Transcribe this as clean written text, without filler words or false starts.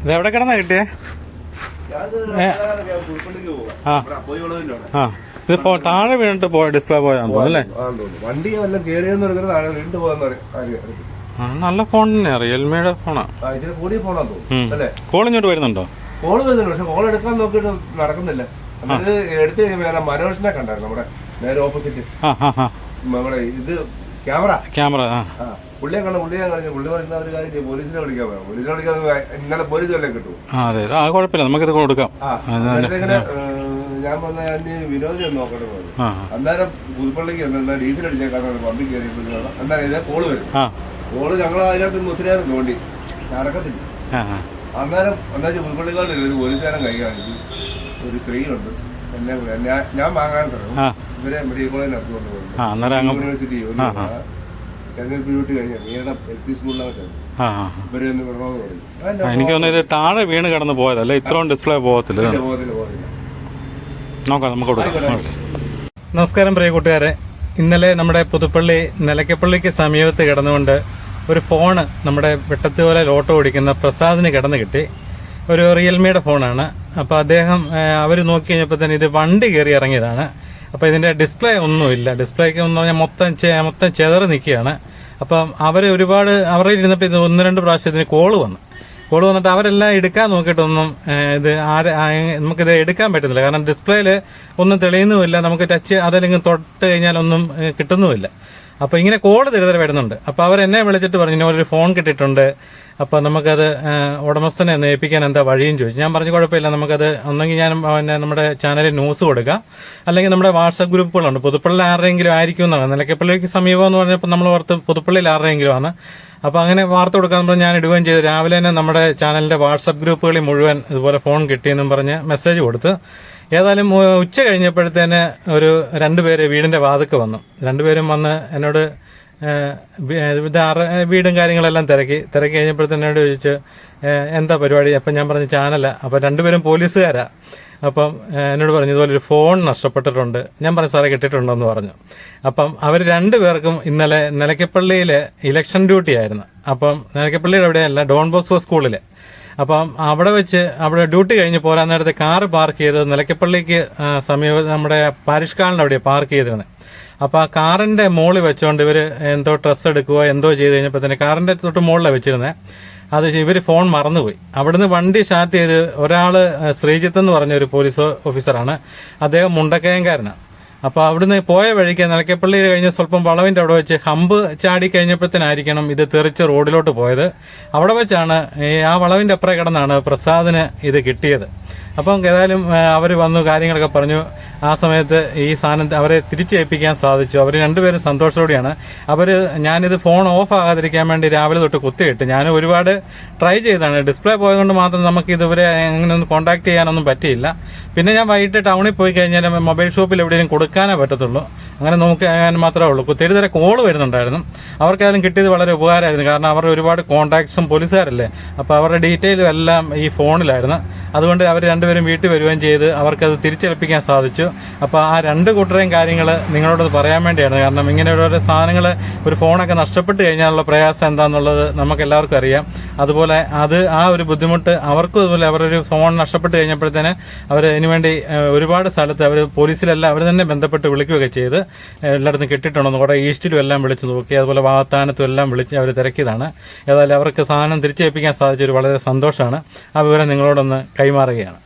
ഇത് എവിടെ കിടന്നാ കിട്ടിയേ? ഇത് താഴെ വീണിട്ട് പോയ ഡിസ്പ്ലേ പോയാന്ന് തോന്നുന്നു അല്ലേ? വണ്ടി വല്ല കയറിയെന്ന് താഴെ വീണിട്ട് പോകാൻ നല്ല ഫോൺ തന്നെയാ, റിയൽമിയുടെ ഫോണാ. കൂടിയ ഫോണാന്ന് തോന്നുന്നു അല്ലേ? കോൾ ഇങ്ങോട്ട് വരുന്നുണ്ടോ? കോള് വരുന്നുണ്ട്, പക്ഷെ കോൾ എടുക്കാൻ നോക്കിയിട്ട് നടക്കുന്നില്ല. അത് എടുത്തു കഴിയുമ്പോ മനോജിനെ കണ്ടായിരുന്നു നമ്മുടെ നേരെ ഓപ്പോസിറ്റ്. നമ്മുടെ ഇത് ക്യാമറ പുള്ളിയെ കണ്ട പുള്ളിയെ കളിച്ചു. പുള്ളി പറയുന്ന ഒരു കാര്യം പോലീസിനെ വിളിക്കാൻ പറയാം. പോലീസിനെ വിളിക്കാൻ ഇന്നലെ പോലീസ് വല്ലതും കിട്ടും. അതെ, കുഴപ്പമില്ല, നമുക്കിത് കൊടുക്കാം. ഞാൻ പറഞ്ഞ വിനോദം നോക്കട്ടെ പോയി. അന്നേരം പുതുപ്പള്ളിക്ക് ഡീസൽ അടിച്ചേക്കാണ് പമ്പി കയറി. അന്നേരം ഇതേ കോള് വരും. കോള് ഞങ്ങൾ അതിനകത്ത് ഒത്തിരി നേരം തോണ്ടി നടക്കത്തില്ല. അന്നേരം എന്താ പുതുപ്പള്ളിക്കാരില്ല, ഒരു പോലീസുകാരൻ കൈ കാണിച്ചു. ഒരു സ്ത്രീയുണ്ട്, ഞാൻ വാങ്ങാൻ തുടങ്ങും. ഇവരെ മെഡിക്കൽ കോളേജിൽ നടത്തി കൊണ്ടുപോകും. യൂണിവേഴ്സിറ്റി തെരഞ്ഞെടുപ്പ് ഡ്യൂട്ടി കഴിഞ്ഞാൽ മീനയുടെ LP സ്കൂളിലാകട്ടെ ഇവരെ ഒന്ന് വിടണമെന്ന് പറയും. എനിക്ക് തോന്നുന്നത് ഇത് താഴെ വീണ് കിടന്ന് പോയതല്ലേ, ഇത്രയും ഡിസ്പ്ലേ പോകത്തില്ല. നോക്കാം, നമുക്ക് കൊടുക്കാം. നമസ്കാരം പ്രിയ കൂട്ടുകാരെ, ഇന്നലെ നമ്മുടെ പുതുപ്പള്ളി നിലയ്ക്കപ്പള്ളിക്ക് സമീപത്ത് കിടന്നുകൊണ്ട് ഒരു ഫോണ് നമ്മുടെ വെട്ടത്തുപോലെ ഓട്ടോ ഓടിക്കുന്ന പ്രസാദിന് കിടന്ന് കിട്ടി. ഒരു റിയൽമിയുടെ ഫോണാണ്. അപ്പോൾ അദ്ദേഹം അവർ നോക്കി കഴിഞ്ഞപ്പോൾ തന്നെ ഇത് വണ്ടി കയറി ഇറങ്ങിയതാണ്. അപ്പോൾ ഇതിന്റെ ഡിസ്പ്ലേ ഒന്നുമില്ല. ഡിസ്പ്ലേക്ക് എന്ന് പറഞ്ഞാൽ മൊത്തം ചെതറ് നിൽക്കുകയാണ്. അപ്പം അവർ ഒരുപാട് അവരുടെ ഇരുന്നപ്പോൾ ഇത് 1-2 പ്രാവശ്യത്തിന് കോള് വന്നിട്ട് അവരെല്ലാം എടുക്കാൻ നോക്കിയിട്ടൊന്നും നമുക്കിത് എടുക്കാൻ പറ്റുന്നില്ല. കാരണം ഡിസ്പ്ലേയിൽ ഒന്നും തെളിയുന്നുമില്ല. നമുക്ക് ടച്ച് അതല്ലെങ്കിൽ തൊട്ട് കഴിഞ്ഞാലൊന്നും കിട്ടുന്നുമില്ല. അപ്പോൾ ഇങ്ങനെ കോള് തിരുതര വരുന്നുണ്ട്. അപ്പോൾ അവരെന്നെ വിളിച്ചിട്ട് പറഞ്ഞു ഒരു ഫോൺ കിട്ടിയിട്ടുണ്ട്, അപ്പോൾ നമുക്കത് ഉടമസ്ഥനെ ഒന്ന് ഏൽപ്പിക്കാൻ എന്താ വഴിയും ചോദിച്ചു. ഞാൻ പറഞ്ഞു കുഴപ്പമില്ല, നമുക്കത് ഒന്നെങ്കിൽ ഞാൻ നമ്മുടെ ചാനലിൽ ന്യൂസ് കൊടുക്കാം, അല്ലെങ്കിൽ നമ്മുടെ വാട്സപ്പ് ഗ്രൂപ്പുകളുണ്ട്. പുതുപ്പള്ളിയിൽ ആരുടെയെങ്കിലും ആയിരിക്കും എന്നാണ്. നിലയ്ക്കപ്പള്ളിക്ക് സമീപം എന്ന് പറഞ്ഞപ്പോൾ നമ്മൾ ഓർത്ത് പുതുപ്പള്ളിയിൽ ആരുടെയെങ്കിലും ആണ്. അപ്പോൾ അങ്ങനെ വാർത്ത കൊടുക്കാൻ പറഞ്ഞ് ഞാൻ ഇടുകയും ചെയ്തു. രാവിലെ തന്നെ നമ്മുടെ ചാനലിന്റെ വാട്സപ്പ് ഗ്രൂപ്പുകളിൽ മുഴുവൻ ഇതുപോലെ ഫോൺ കിട്ടിയെന്നും പറഞ്ഞ് മെസ്സേജ് കൊടുത്ത്. ഏതായാലും ഉച്ച കഴിഞ്ഞപ്പോഴത്തേന് ഒരു 2 പേര് വീടിന്റെ വാതിക്ക് വന്നു. 2 പേരും വന്ന് എന്നോട് വീടും കാര്യങ്ങളെല്ലാം തിരക്കി കഴിഞ്ഞപ്പോഴത്തേനോട് ചോദിച്ചു എന്താ പരിപാടി. അപ്പം ഞാൻ പറഞ്ഞു ചാനല. അപ്പം 2 പേരും പോലീസുകാരാ. അപ്പം എന്നോട് പറഞ്ഞു ഇതുപോലെ ഒരു ഫോൺ നഷ്ടപ്പെട്ടിട്ടുണ്ട്. ഞാൻ പറഞ്ഞു സാറേ കിട്ടിയിട്ടുണ്ടോ എന്ന് പറഞ്ഞു. അപ്പം അവർ 2 പേർക്കും ഇന്നലെ നിലയ്ക്കപ്പള്ളിയിലെ ഇലക്ഷൻ ഡ്യൂട്ടി ആയിരുന്നു. അപ്പം നിലയ്ക്കപ്പള്ളിയുടെ എവിടെയല്ല, ഡോൺ ബോസ്കോ സ്കൂളില്. അപ്പം അവിടെ ഡ്യൂട്ടി കഴിഞ്ഞ് പോരാൻ നേരത്തെ കാറ് പാർക്ക് ചെയ്ത് നിലയ്ക്കപ്പള്ളിക്ക് സമീപം നമ്മുടെ പാരിഷ് കാളിന്റെ അവിടെ പാർക്ക് ചെയ്തിരുന്നത്. അപ്പൊ ആ കാറിന്റെ മുകളിൽ വെച്ചോണ്ട് ഇവര് എന്തോ ഡ്രസ്സ് എടുക്കുകയോ എന്തോ ചെയ്ത് കഴിഞ്ഞപ്പോ തന്നെ കാറിന്റെ തൊട്ട് മുകളിലാണ് വെച്ചിരുന്നത്. അത് ഇവര് ഫോൺ മറന്നുപോയി. അവിടുന്ന് വണ്ടി സ്റ്റാർട്ട് ചെയ്ത് ഒരാള് ശ്രീജിത്ത് എന്ന് പറഞ്ഞ ഒരു പോലീസ് ഓഫീസറാണ്. അദ്ദേഹം മുണ്ടക്കയംകാരനാണ്. അപ്പൊ അവിടുന്ന് പോയ വഴിക്ക് നിലയ്ക്കപ്പള്ളി കഴിഞ്ഞ് സ്വല്പം വളവിന്റെ അവിടെ വെച്ച് ഹമ്പ് ചാടി കഴിഞ്ഞപ്പോഴത്തേനായിരിക്കണം ഇത് തെറിച്ച് റോഡിലോട്ട് പോയത്. അവിടെ വെച്ചാണ് ആ വളവിന്റെ അപ്പുറം കിടന്നാണ് പ്രസാദിന് ഇത് കിട്ടിയത്. അപ്പം ഏതായാലും അവർ വന്നു കാര്യങ്ങളൊക്കെ പറഞ്ഞു. ആ സമയത്ത് ഈ സാധനം അവരെ തിരിച്ചേൽപ്പിക്കാൻ സാധിച്ചു. അവർ 2 പേരും സന്തോഷത്തോടെയാണ്. ഞാനിത് ഫോൺ ഓഫ് ആകാതിരിക്കാൻ വേണ്ടി രാവിലെ തൊട്ട് കുത്തിയിട്ട് ഞാൻ ഒരുപാട് ട്രൈ ചെയ്താണ്. ഡിസ്പ്ലേ പോയതുകൊണ്ട് മാത്രം നമുക്ക് ഇതുവരെ അങ്ങനെ ഒന്ന് കോൺടാക്ട് ചെയ്യാനൊന്നും പറ്റിയില്ല. പിന്നെ ഞാൻ വൈകിട്ട് ടൗണിൽ പോയി കഴിഞ്ഞാൽ മൊബൈൽ ഷോപ്പിൽ എവിടെയെങ്കിലും കൊടുക്കാനേ പറ്റത്തുള്ളൂ. അങ്ങനെ നോക്കാൻ മാത്രമേ ഉള്ളൂ. തെരുതര കോള് വരുന്നുണ്ടായിരുന്നു. അവർക്കായാലും കിട്ടിയത് വളരെ ഉപകാരമായിരുന്നു. കാരണം അവരുടെ ഒരുപാട് കോൺടാക്ട്സും പോലീസുകാരല്ലേ, അപ്പോൾ അവരുടെ ഡീറ്റെയിലും എല്ലാം ഈ ഫോണിലായിരുന്നു. അതുകൊണ്ട് അവർ 2 പേരും വീട്ടിൽ വരികയും ചെയ്ത് അവർക്കത് തിരിച്ചേൽപ്പിക്കാൻ സാധിച്ചു. അപ്പോൾ ആ 2 കൂട്ടരെയും കാര്യങ്ങൾ നിങ്ങളോട് പറയാൻ വേണ്ടിയാണ്. കാരണം ഇങ്ങനെ ഓരോ സാധനങ്ങൾ, ഒരു ഫോണൊക്കെ നഷ്ടപ്പെട്ട് കഴിഞ്ഞാലുള്ള പ്രയാസം എന്താണെന്നുള്ളത് നമുക്ക് എല്ലാവർക്കും അറിയാം. അതുപോലെ ആ ഒരു ബുദ്ധിമുട്ട് അവർക്കും അതുപോലെ അവരൊരു ഫോൺ നഷ്ടപ്പെട്ട് കഴിഞ്ഞപ്പോഴത്തേന് അവർ അതിനുവേണ്ടി ഒരുപാട് സ്ഥലത്ത് അവർ പോലീസിലെല്ലാം അവർ തന്നെ ബന്ധപ്പെട്ട് വിളിക്കുകയൊക്കെ ചെയ്ത് എല്ലായിടത്തും കിട്ടിയിട്ടുണ്ടെന്ന് കുറെ ഈസ്റ്റിലും എല്ലാം വിളിച്ചു നോക്കി. അതുപോലെ വാഗത്താനത്തും എല്ലാം വിളിച്ച് അവർ തിരക്കിയതാണ്. ഏതായാലും അവർക്ക് സാധനം തിരിച്ചേൽപ്പിക്കാൻ സാധിച്ചൊരു വളരെ സന്തോഷമാണ്. ആ വിവരം നിങ്ങളോടൊന്ന് കൈമാറുകയാണ്.